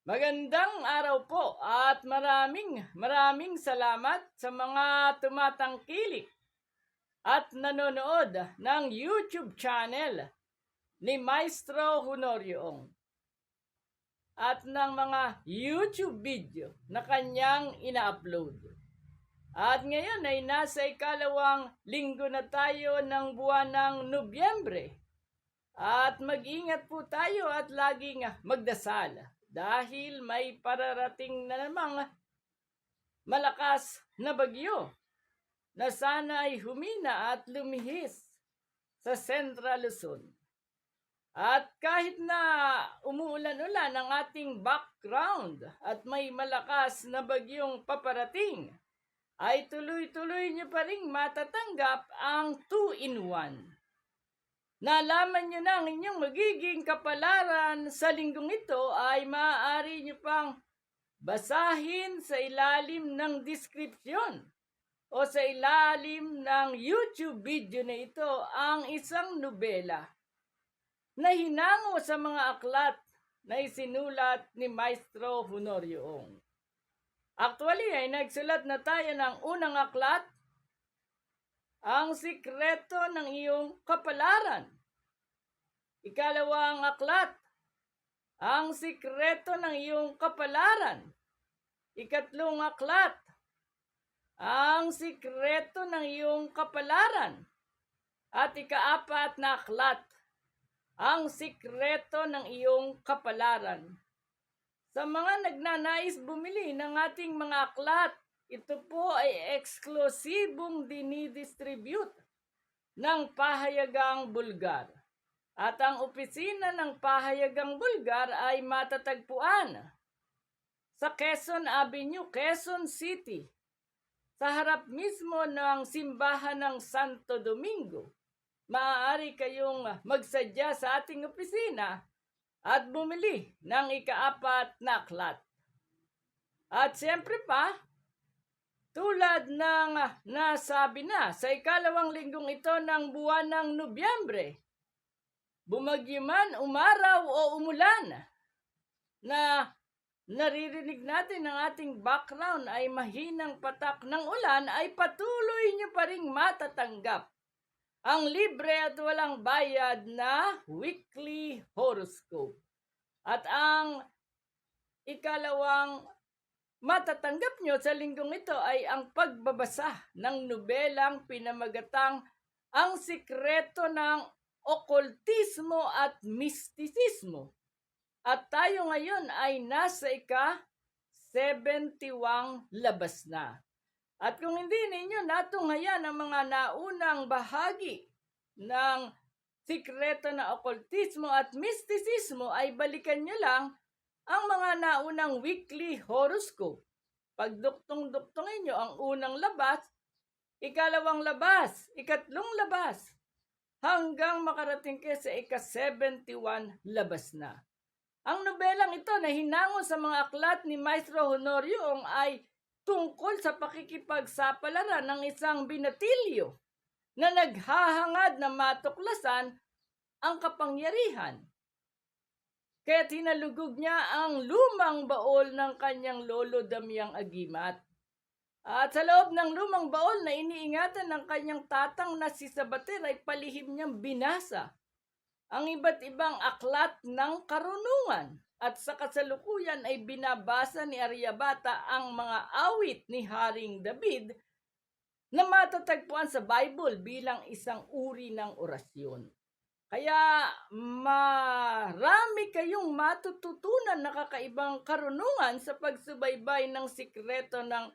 Magandang araw po at maraming salamat sa mga tumatangkilik at nanonood ng YouTube channel ni Maestro Honorioong at ng mga YouTube video na kanyang ina-upload. At ngayon ay nasa ikalawang linggo na tayo ng buwan ng Nobyembre. At mag-ingat po tayo at laging magdasal dahil may pararating na namang malakas na bagyo na sana ay humina at lumihis sa Central Luzon. At kahit na umuulan-ulan ang ating background at may malakas na bagyong paparating, ay tuloy-tuloy niyo pa rin matatanggap ang 2-in-1. Nalaman niyo na ang inyong magiging kapalaran sa linggong ito ay maaari niyo pang basahin sa ilalim ng description o sa ilalim ng YouTube video na ito ang isang nobela na hinango sa mga aklat na isinulat ni Maestro Honorioong. Actually ay nagsulat na tayo ng unang aklat, Ang Sikreto ng Iyong Kapalaran. Ikalawang aklat, Ang Sikreto ng Iyong Kapalaran. Ikatlong aklat, Ang Sikreto ng Iyong Kapalaran. At ikaapat na aklat, Ang Sikreto ng Iyong Kapalaran. Sa mga nagnanais bumili ng ating mga aklat, ito po ay eksklusibong dinidistribute ng Pahayagang Bulgar. At ang opisina ng Pahayagang Bulgar ay matatagpuan sa Quezon Avenue, Quezon City, sa harap mismo ng simbahan ng Santo Domingo. Maaari kayong magsadya sa ating opisina at bumili ng ikaapat na aklat. At siyempre pa, tulad ng nasabi na sa ikalawang linggong ito ng buwan ng Nobyembre, bumagyo man, umaraw o umulan, na naririnig natin ang ating background ay mahinang patak ng ulan, ay patuloy niyo pa ring matatanggap ang libre at walang bayad na weekly horoscope. At ang ikalawang matatanggap nyo sa linggong ito ay ang pagbabasa ng nobelang pinamagatang Ang Sikreto ng Okultismo at Mistisismo. At tayo ngayon ay nasa ika-71 labas na. At kung hindi ninyo natunghayan ang mga naunang bahagi ng Sikreto na Okultismo at Mistisismo, ay balikan nyo lang ang mga naunang weekly horoscope. Pagduktong-duktongin nyo ang unang labas, ikalawang labas, ikatlong labas, hanggang makarating kayo sa ika-71 labas na. Ang nobelang ito na hinango sa mga aklat ni Maestro Honorioong ay tungkol sa pakikipagsapalaran ng isang binatilyo na naghahangad na matuklasan ang kapangyarihan. Kaya't hinalugog niya ang lumang baol ng kanyang lolo Damiang Agimat. At sa loob ng lumang baol na iniingatan ng kanyang tatang na si Sabater ay palihim niyang binasa ang iba't ibang aklat ng karunungan. At sa kasalukuyan ay binabasa ni Aryabhata ang mga awit ni Haring David na matatagpuan sa Bible bilang isang uri ng orasyon. Kaya marami kayong matututunan na kakaibang karunungan sa pagsubaybay ng sikreto ng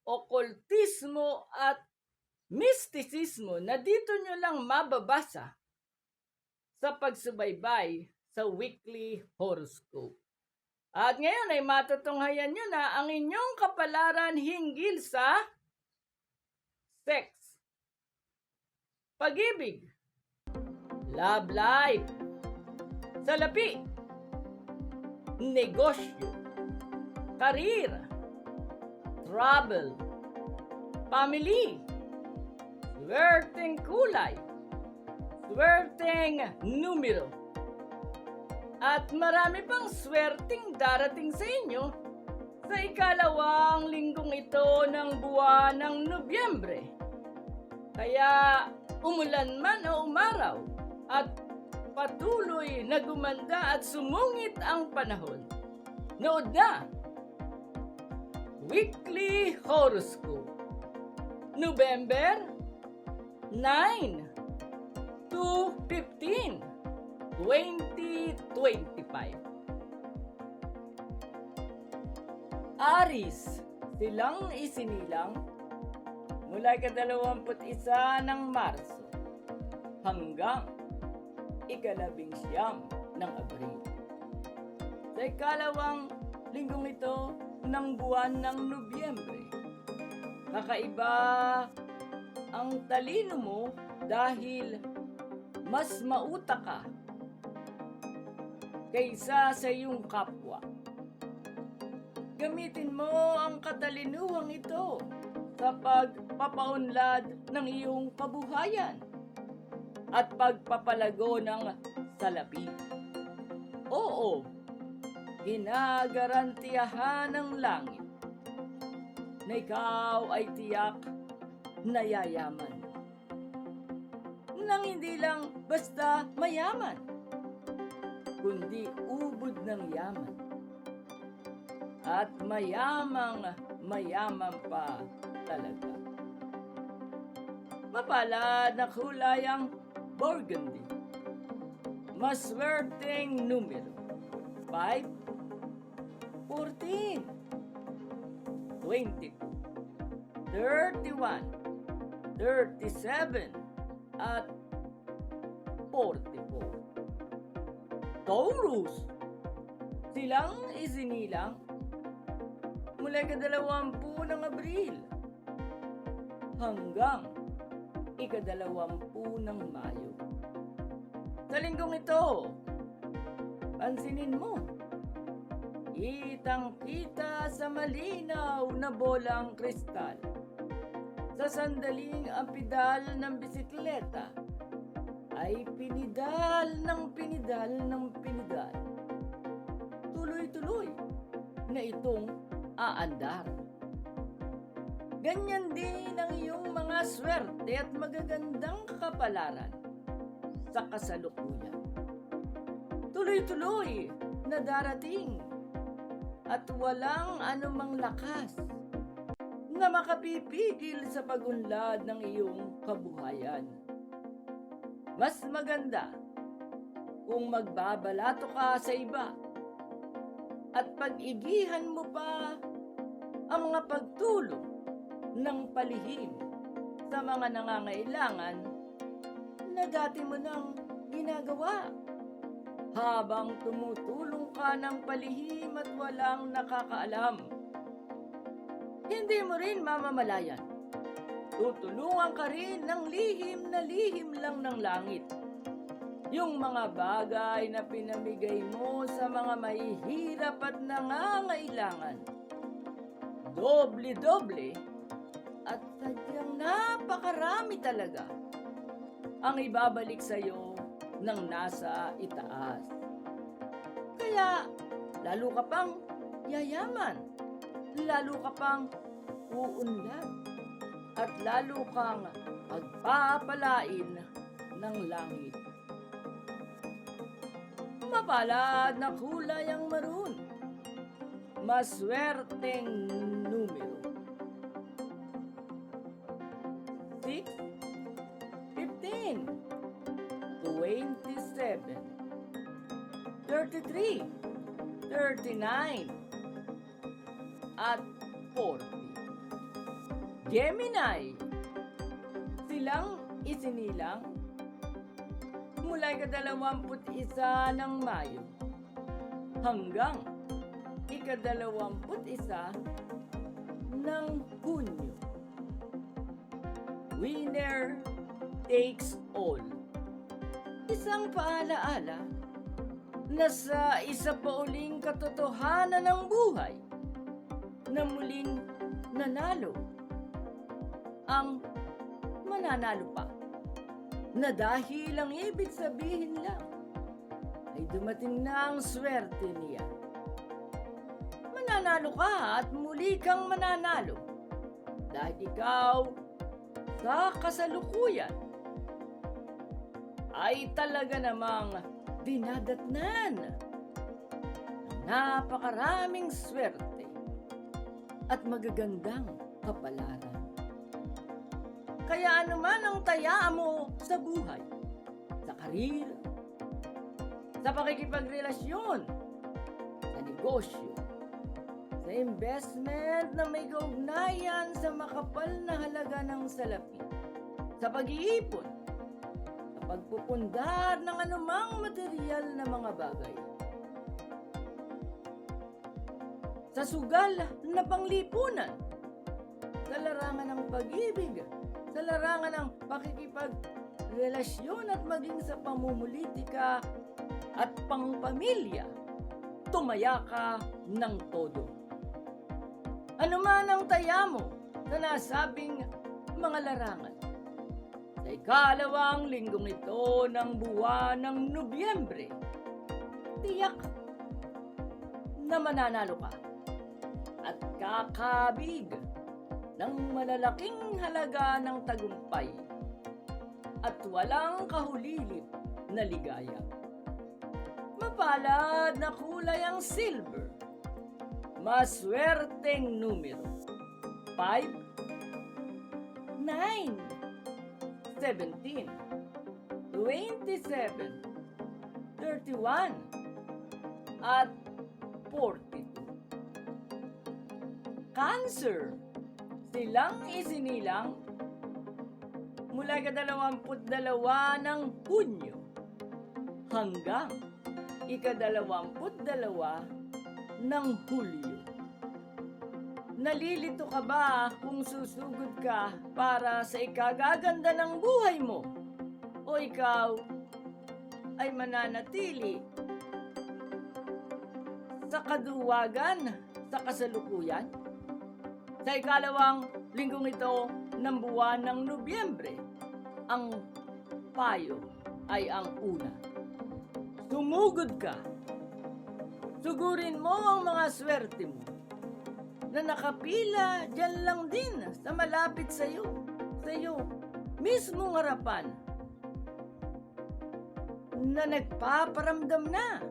okultismo at mistisismo na dito nyo lang mababasa sa pagsubaybay sa weekly horoscope. At ngayon ay matutunghayan nyo na ang inyong kapalaran hinggil sa sex, pag-ibig, love life, salapi, negosyo, career, travel, family, swerteng kulay, swerteng numero, At marami pang swerteng darating sa inyo sa ikalawang linggong ito ng buwan ng Nobyembre. Kaya umulan man o umaraw at patuloy na gumanda at sumungit ang panahon. Nood na! Weekly Horoscope, November 9 to 15, 2025. Aris, silang isinilang mula ika-21 ng Marso hanggang ika-19 ng Abril. Sa ikalawang linggong ito ng buwan ng Nobyembre, kakaiba ang talino mo dahil mas mautak ka kaysa sa iyong kapwa. Gamitin mo ang katalinuhang ito sa pagpapaunlad ng iyong kabuhayan at pagpapalago ng salapi. Oo, ginagarantiyahan ng langit na ikaw ay tiyak na yayaman. Nang hindi lang basta mayaman, kundi ubod ng yaman. At mayamang mayaman pa talaga. Mapalad na kulay ang burgundy. Maswerteng numero 5, 14, 22, 31, 37, at 44. Taurus, silang isinilang mula ika-20 ng Abril hanggang ika-20 ng Mayo. Sa linggong ito, pansinin mo, kitang-kita sa malinaw na bolang kristal. Sa sandaling ang pedal ng bisikleta ay pinidal ng pinidal. Tuloy-tuloy na itong aandar. Ganyan din ang iyong mga swerte at magagandang kapalaran sa kasalukuyan. Tuloy-tuloy na darating at walang anumang lakas na makapipigil sa pagunlad ng iyong kabuhayan. Mas maganda kung magbabalato ka sa iba at pag-igihan mo pa ang mga pagtulong ng palihim sa mga nangangailangan na dati mo nang ginagawa. Habang tumutulong ka ng palihim at walang nakakaalam, hindi mo rin mamamalayan. Tutulungan ka rin ng lihim na lihim lang ng langit. Yung mga bagay na pinamigay mo sa mga mahihirap at nangangailangan, doble-doble at sadyang napakarami talaga ang ibabalik sa iyo ng nasa itaas. Kaya lalo ka pang yayaman, lalo ka pang uunlad, at lalo kang pagpapalain ng langit. Mapalad na kulay ang maroon. Maswerteng numero 6, 15, 27, 33, 39, at 40. Gemini, silang isinilang mula ika-21 ng Mayo hanggang ika-21 ng Hunyo. Winner takes all. Isang paalaala na sa isa pa uling katotohanan ng buhay na muling nanalo ang mananalo pa, na dahil ang ibig sabihin lang ay ay dumating na ang swerte niya. Mananalo ka at muli kang mananalo dahil ikaw sa kasalukuyan ay talaga namang dinadatnan ng napakaraming swerte at magagandang kapalaran. Kaya anuman ang taya mo sa buhay, sa karir, sa pakikipagrelasyon, sa negosyo, sa investment na may kaugnayan sa makapal na halaga ng salapi, sa pag-iipon, sa pagpupundar ng anumang material na mga bagay, sa sugal na panglipunan, sa larangan ng pag-ibig, sa larangan ng pakikipagrelasyon at maging sa pamumulitika at pangpamilya, tumaya ka ng todo. Ano man ang taya mo sa nasabing mga larangan, sa ikalawang linggong ito ng buwan ng Nobyembre, tiyak na mananalo ka at kakabig ng malalaking halaga ng tagumpay at walang kahulilip na ligaya. Mapalad na kulay ang silver, maswerteng numero 5, 9, 17, 27, 31, at 42. Cancer, silang isinilang mula ika-22 ng Hunyo hanggang ika-22 ng Hulyo. Nalilito ka ba kung susugod ka para sa ikagaganda ng buhay mo? O ikaw ay mananatili sa kaduwagan sa kasalukuyan? Sa ikalawang linggong ito ng buwan ng Nobyembre, ang payo ay ang una. Sumugod ka. Sugurin mo ang mga swerte mo na nakapila dyan lang din sa malapit sa iyo mismong harapan na nagpaparamdam na.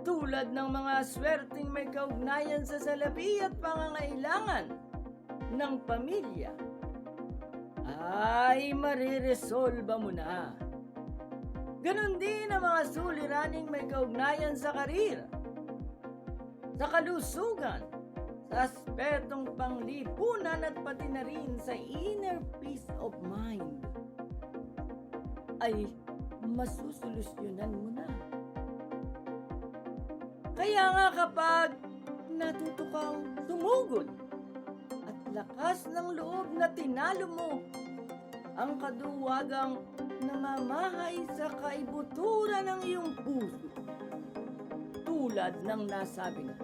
Tulad ng mga swerteng may kaugnayan sa salapi at pangangailangan ng pamilya, ay mariresolba mo na. Ganon din ang mga suliraning may kaugnayan sa karir, sa kalusugan, sa aspetong panglipunan at pati na rin sa inner peace of mind, ay masusolusyonan mo na. Kaya nga kapag natuto kang sumugod at lakas ng loob na tinalo mo ang kaduwagang namamahay sa kaibuturan ng iyong puso, tulad ng nasabi na,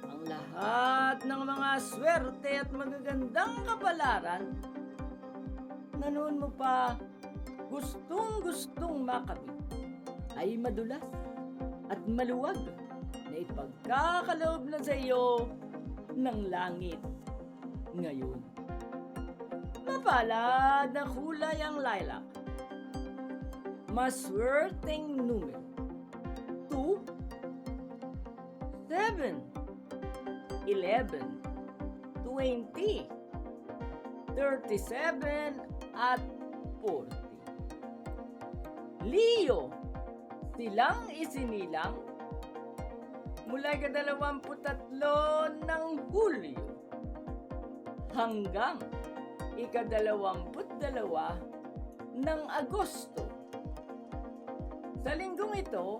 ang lahat ng mga swerte at magagandang kapalaran na noon mo pa gustong makamit ay madulas at maluwag na ipagkakaloob na sa iyo ng langit ngayon. Mapalad na kulay ang lilac, maswerteng numero 2, 7, 11, 20, 37, at 40. Leo, silang isinilang mula ika-23 ng Hulyo hanggang ika-22 ng Agosto. Sa linggong ito,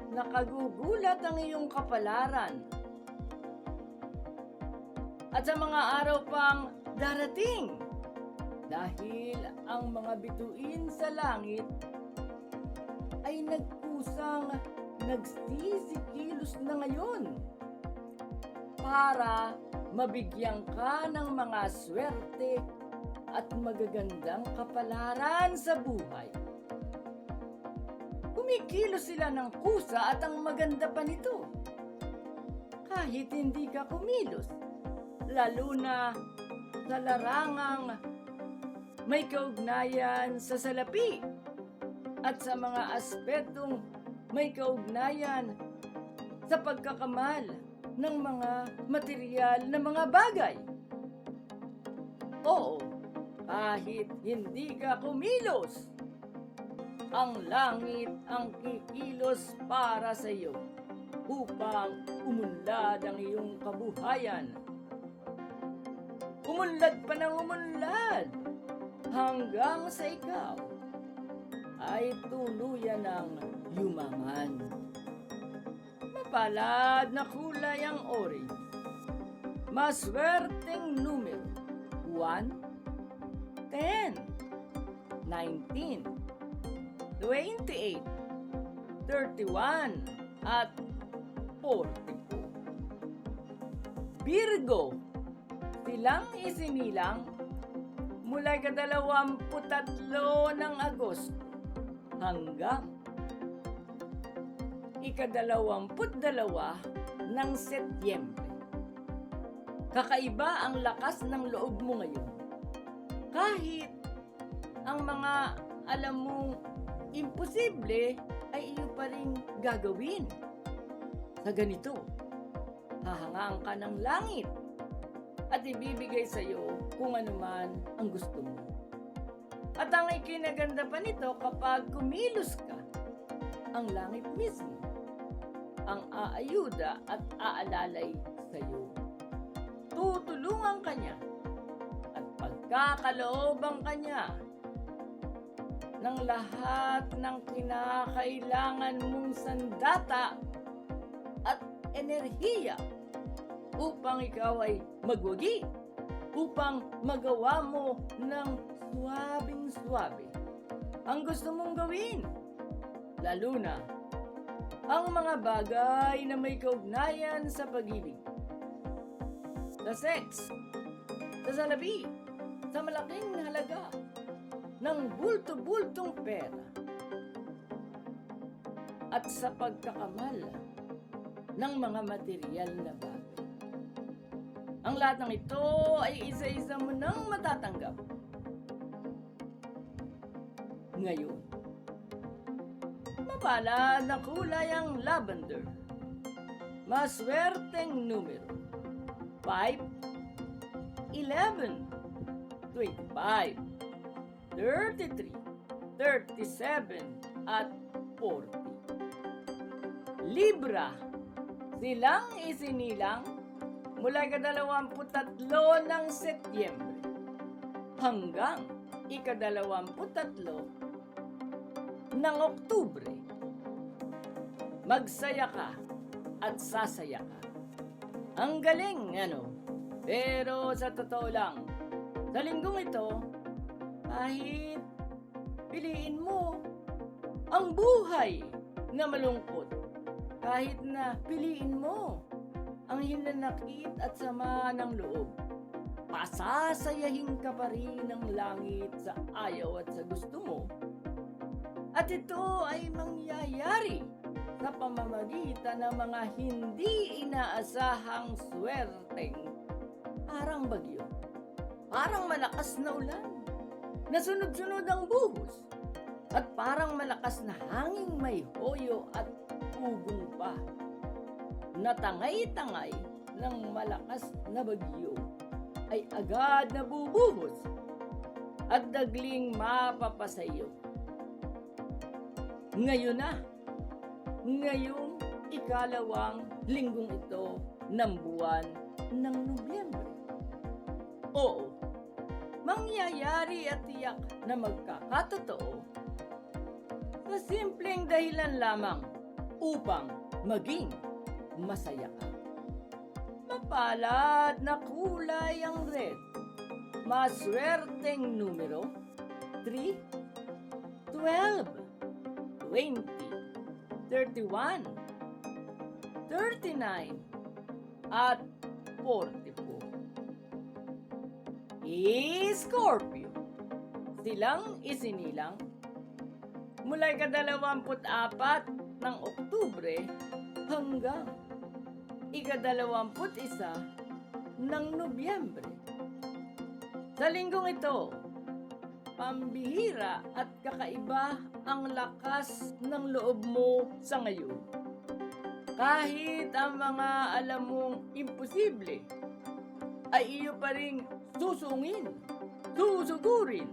nakagugulat ang iyong kapalaran. At sa mga araw pang darating, dahil ang mga bituin sa langit ay nagkusang nagsisikilos na ngayon para mabigyan ka ng mga swerte at magagandang kapalaran sa buhay. Kumikilos sila ng kusa at ang maganda pa nito, kahit hindi ka kumilos, lalo na sa larangang may kaugnayan sa salapi at sa mga aspetong may kaugnayan sa pagkakamal ng mga material na mga bagay. Oo, kahit hindi ka kumilos, ang langit ang kikilos para sa iyo upang umunlad ang iyong kabuhayan. Umunlad pa ng umunlad hanggang sa ikaw ay tuluyan ng yumaman. Mapalad na kulay ang orange. Maswerteng numero 1, 10, 19, 28, 31, at 44. Virgo, silang isinilang mula ika-23 ng Agosto hanggang ika-22 ng Setyembre. Kakaiba ang lakas ng loob mo ngayon. Kahit ang mga alam mong imposible ay iyo pa rin gagawin. Sa ganito, hahangaan ka ng langit at ibibigay sa iyo kung ano man ang gusto mo. At ang ikinaganda pa nito, kapag kumilos ka, ang langit mismo ang aayuda at aalalay sa iyo. Tutulungan ka niya at pagkakalooban ka niya ng lahat ng kinakailangan mong sandata at enerhiya upang ikaw ay magwagi, upang magawa mo ng suwabing-suwabe ang gusto mong gawin, lalo na ang mga bagay na may kaugnayan sa pag-ibig, sa sex, sa salapi, sa malaking halaga ng bulto-bultong pera at sa pagkakamal ng mga material na bagay. Ang lahat ng ito ay isa-isa mo nang matatanggap. Ngayon, mapalad na kulay ang lavender. Maswerteng numero 5, 11, 25, 33, 37, at 40. Libra, silang isinilang mula ika-23 ng Setyembre hanggang ika-23 ng Oktubre. Magsaya ka at sasaya ka. Ang galing, ano? Pero sa totoo lang, sa linggong ito, kahit piliin mo ang buhay na malungkot, kahit na piliin mo ang hinanakit at sama ng loob, pasasayahin ka pa rin ng langit sa ayaw at sa gusto mo. At ito ay mangyayari sa pamamagitan ng mga hindi inaasahang swerteng parang bagyo, parang malakas na ulan, na sunod-sunod ang buhos, at parang malakas na hanging may hoyo at ugong pa, na tangay-tangay ng malakas na bagyo ay agad na bubuhos at dagling mapapasayo. Ngayon na, ngayong ikalawang linggong ito ng buwan ng Nobyembre. Oo, mangyayari at tiyak na magkakatotoo sa simpleng dahilan lamang upang maging masaya ka. Mapalad na kulay ang red. Maswerteng numero 3, 12, 20, 31, 39, at 44. Scorpio, silang isinilang mula ika-24 ng Oktubre hanggang ika-21 ng Nobyembre. Sa linggong ito, pambihira at kakaiba ang lakas ng loob mo sa ngayon. Kahit ang mga alam mong imposible ay iyo pa ring susungin, susugurin,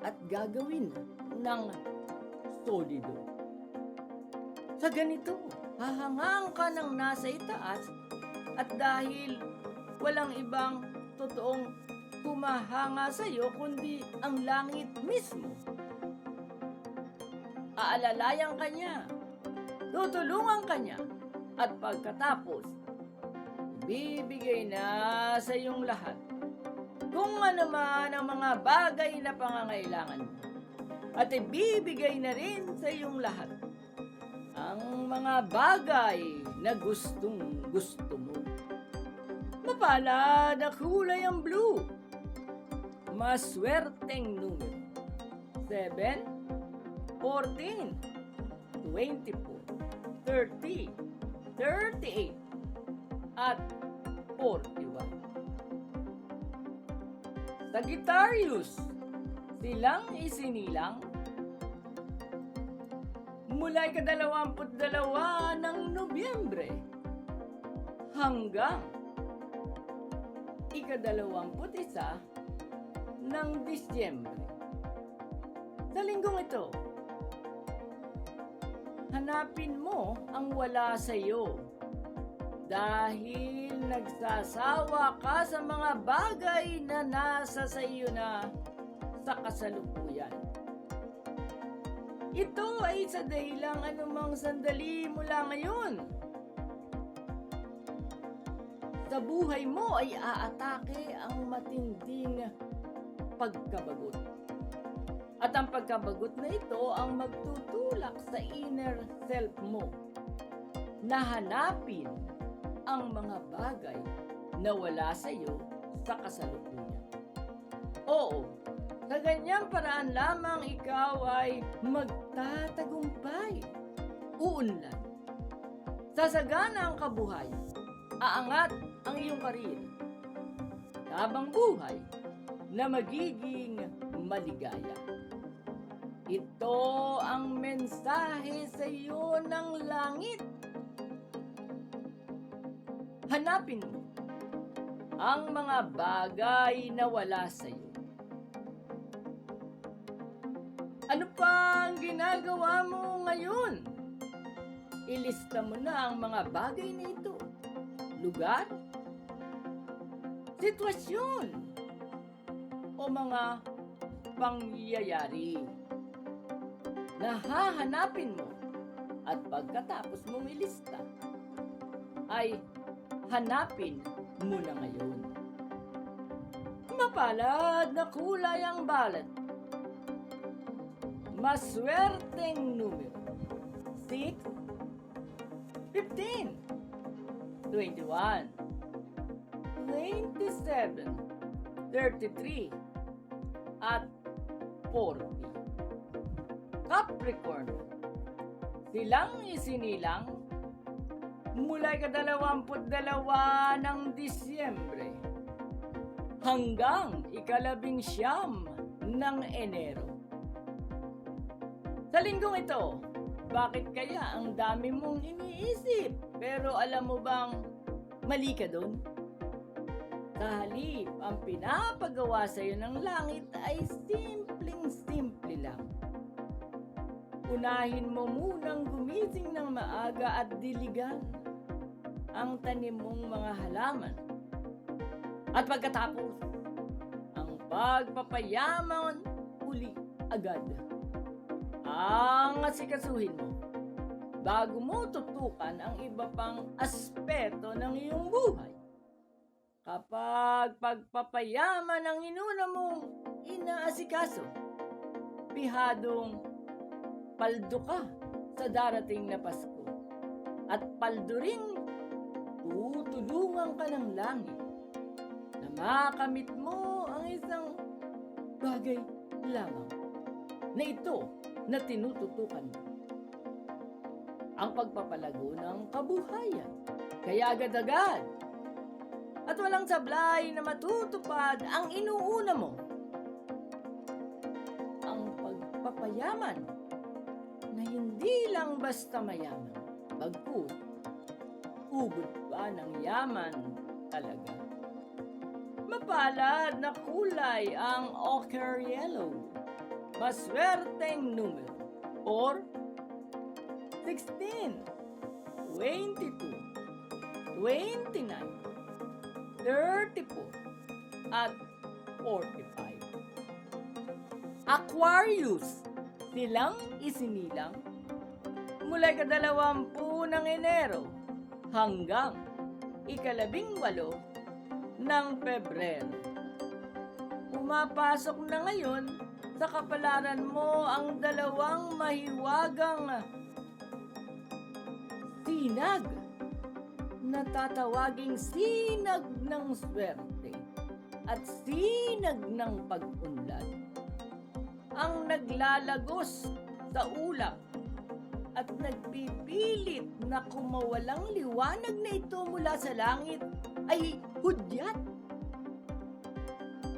at gagawin ng solido. Sa ganito, hahangang ka ng nasa itaas at dahil walang ibang totoong humahanga sa iyo kundi ang langit mismo. Aalalayan ka niya, tutulungan ka niya, at pagkatapos, bibigay na sa iyong lahat kung ano man ang mga bagay na pangangailangan mo. At ibibigay na rin sa iyong lahat ang mga bagay na gustong gusto mo. Mapalad na kulay ang blue. Maswerteng numero 7, 14, 24, 30, 38, at 41. Sagittarius, silang isinilang mula ika-22 ng Nobyembre hanggang ika-21 ng Disyembre. Sa linggong ito, hanapin mo ang wala sa iyo dahil nagsasawa ka sa mga bagay na nasa sa iyo na sa kasalukuyan. Ito ay sa dahilang anumang sandali mula ngayon. Sa buhay mo ay aatake ang matinding pagkabagot. At ang pagkabagot na ito ang magtutulak sa inner self mo na hanapin ang mga bagay na wala sa iyo sa kasalukuyan. Oo, sa ganyang paraan lamang ikaw ay magtatagumpay, uunlad. Sasagana ang kabuhayan, aangat ang iyong karir, habang buhay na magiging maligaya. Ito ang mensahe sa iyo ng langit. Hanapin mo ang mga bagay na wala sa iyo. Ano pa ang ginagawa mo ngayon? Ilista mo na ang mga bagay na ito. Lugar, sitwasyon, o mga pangyayari na hahanapin mo at pagkatapos mong ilista ay hanapin mo na ngayon. Mapalad na kulay ang balat. Maswerteng numero 6, 15, 21, 27, 33, at 40. Capricorn, silang isinilang mula ika-22 ng Disyembre hanggang ika-19 ng Enero. Sa linggong ito, bakit kaya ang dami mong iniisip? Pero alam mo bang mali ka doon? Sa halip, ang pinapagawa sa iyo ng langit ay simpleng-simple lang. Unahin mo munang gumising ng maaga at diligan ang tanim mong mga halaman. At pagkatapos, ang pagpapayaman uli agad ang asikasuhin mo bago mo tutukan ang iba pang aspeto ng iyong buhay. Kapag pagpapayaman ang inuna mong inaasikaso, pihadong paldo ka sa darating na Pasko at paldo ring tutulungan ka ng langit na makamit mo ang isang bagay lamang na ito na tinututukan mo. Ang pagpapalago ng kabuhayan, kaya agad-agad at walang sablay na matutupad ang inuuna mo. Ang pagpapayaman na hindi lang basta mayaman, bagkus ubod pa ng yaman talaga. Mapalad na kulay ang ochre yellow, maswerteng numero, or 16, 22, 29, 34, at 45. Aquarius, silang isinilang mula ika-20 ng Enero hanggang ika-18 ng Pebrero. Pumapasok na ngayon sa kapalaran mo ang dalawang mahiwagang sinag na tatawaging sinag ng swerte at sinag ng pag-unlad. Ang naglalagos sa ulap at nagpipilit na kumawalang liwanag na ito mula sa langit ay hudyat.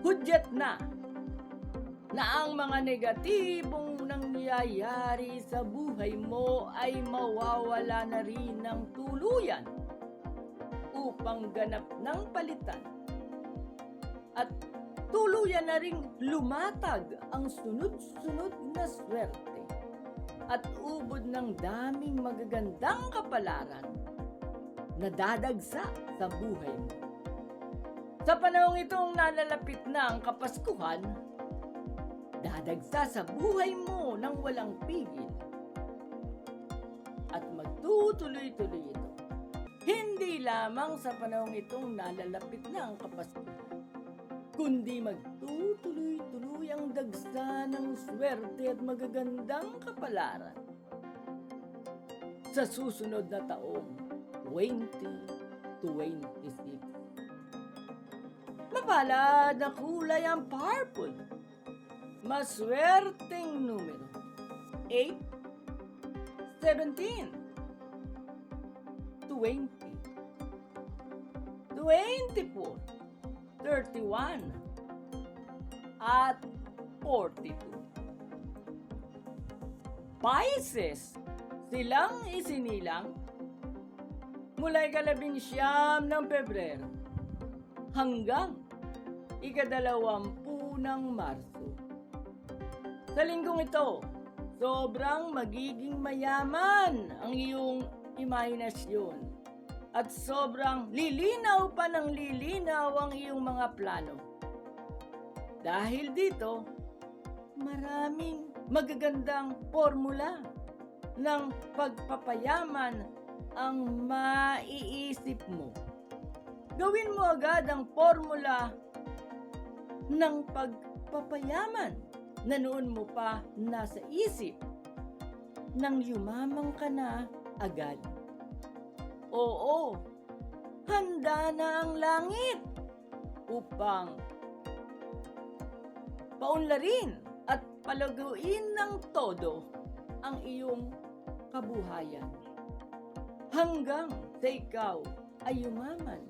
Hudyat na ang mga negatibong nangyayari sa buhay mo ay mawawala na rin ng tuluyan upang ganap ng palitan at tuluyan na ring lumatag ang sunod-sunod na swerte at ubod ng daming magagandang kapalaran na dadagsa sa buhay mo. Sa panahong itong nalalapit na ang Kapaskuhan, dadagsa sa buhay mo ng walang pigil at magtutuloy-tuloy ito. Hindi lamang sa panahong itong nalalapit na ang Kapaskuhan, kundi magtutuloy-tuloy ang dagsa ng swerte at magagandang kapalaran sa susunod na taong 2026. Mapalad na kulay ang purple, maswerteng numero 8, 17, 20, 24, 31, at 42. Pisces, silang isinilang mula ika-19 ng Pebrero hanggang ika-20 ng Marso. Sa linggong ito, sobrang magiging mayaman ang iyong imahinasyon at sobrang lilinaw pa ng lilinaw ang iyong mga plano. Dahil dito, maraming magagandang formula ng pagpapayaman ang maiisip mo. Gawin mo agad ang formula ng pagpapayaman na noon mo pa nasa isip nang yumamang ka na agad. Oo, handa na ang langit upang paunlarin at palaguin ng todo ang iyong kabuhayan hanggang sa ikaw ay yumaman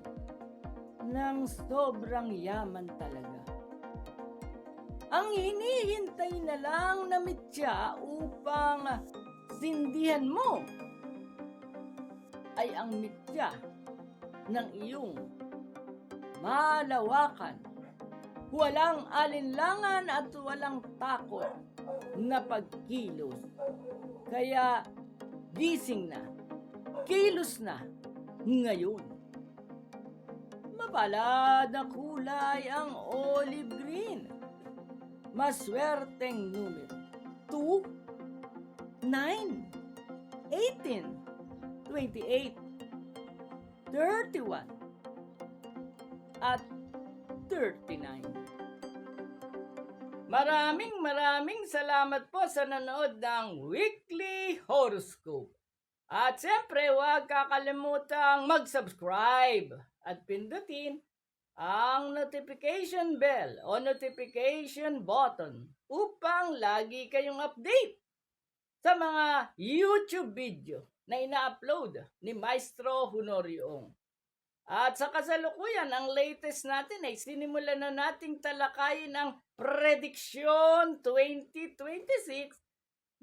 ng sobrang yaman talaga. Ang hinihintay na lang na mitya upang sindihan mo ay ang mitya ng iyong malawakan, walang alinlangan at walang takot na pagkilos. Kaya gising na, kilos na ngayon. Mapalad na kulay ang olive green, maswerteng numero 2, 9, 18, 28, 31, at 39. Maraming salamat po sa nanood ng Weekly Horoscope. At siyempre, huwag kakalimutang mag-subscribe at pindutin ang notification bell o notification button upang lagi kayong update sa mga YouTube video na ina-upload ni Maestro Honorio. At sa kasalukuyan, ang latest natin ay sinimulan na nating talakayin ang Prediksyon 2026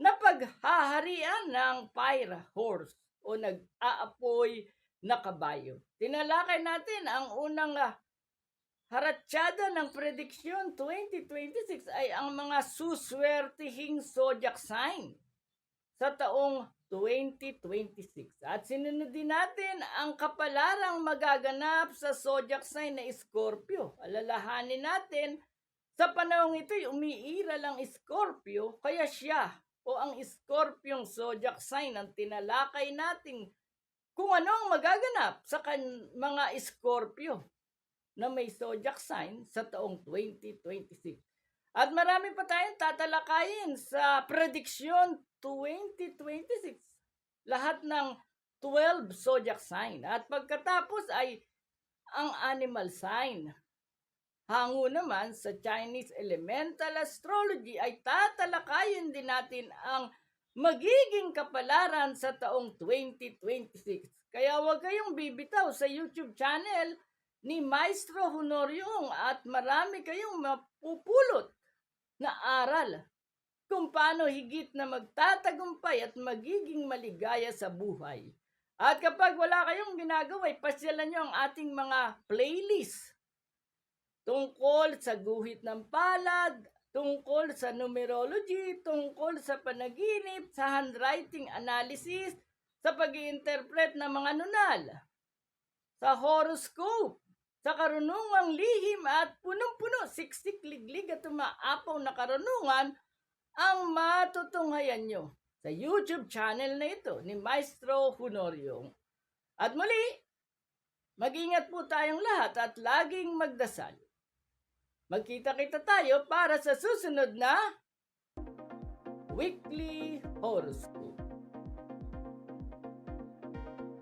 na paghaharian ng Pyra Horse o nag-aapoy na kabayo. Tinalakay natin ang unang haratsada ng Prediksyon 2026 ay ang mga suswertihing zodiac sign sa taong 2026. At sinunod din natin ang kapalarang magaganap sa zodiac sign na Scorpio. Alalahanin natin, sa panahong ito'y umiiral ang Scorpio, kaya siya o ang Scorpiong zodiac sign ang tinalakay natin kung ano ang magaganap sa mga Scorpio na may zodiac sign sa taong 2026. At marami pa tayong tatalakayin sa Prediksyon 2026. Lahat ng 12 zodiac sign. At pagkatapos ay ang animal sign. Hango naman sa Chinese elemental astrology ay tatalakayin din natin ang magiging kapalaran sa taong 2026. Kaya huwag kayong bibitaw sa YouTube channel ni Maestro Honorio at marami kayong mapupulot na aral kung paano higit na magtatagumpay at magiging maligaya sa buhay. At kapag wala kayong ginagawa, pasyalan nyo ang ating mga playlist tungkol sa guhit ng palad, tungkol sa numerology, tungkol sa panaginip, sa handwriting analysis, sa pag-i-interpret ng mga nunal, sa horoscope, sa karunungang lihim at punong-puno, siksik, liglig at umaapaw na karunungan ang matutunghayan nyo sa YouTube channel na ito ni Maestro Honorio. At muli, mag-ingat po tayong lahat at laging magdasal. Magkita-kita tayo para sa susunod na Weekly Horoscope.